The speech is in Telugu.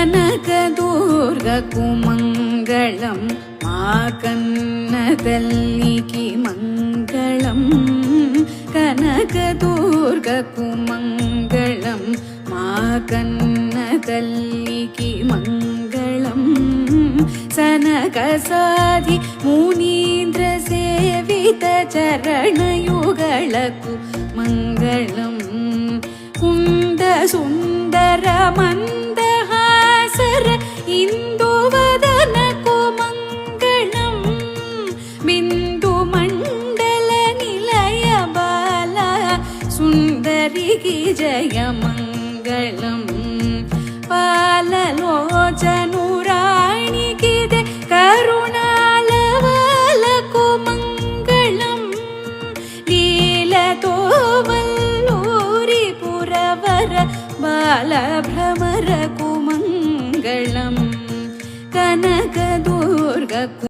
కనకదుర్గకు మంగళం మా కన్న తల్లికి మంగళం కనకదుర్గకు మంగళం మా కన్న తల్లికి మంగళం సనకసాది మునీంద్ర సేవిత చరణయుగళకు మంగళం కుంద సుందర మందహాసర ఇందువదనకు మంగళం బిందు మండల నిలయ బాల సుందరికి జయ మంగళం పాలలోచనురాణికి కరుణాలవలకు మంగళం లీలతో వల్లూరి పురవర బాలభ్రమరకు మంగళం కనకదుర్గకు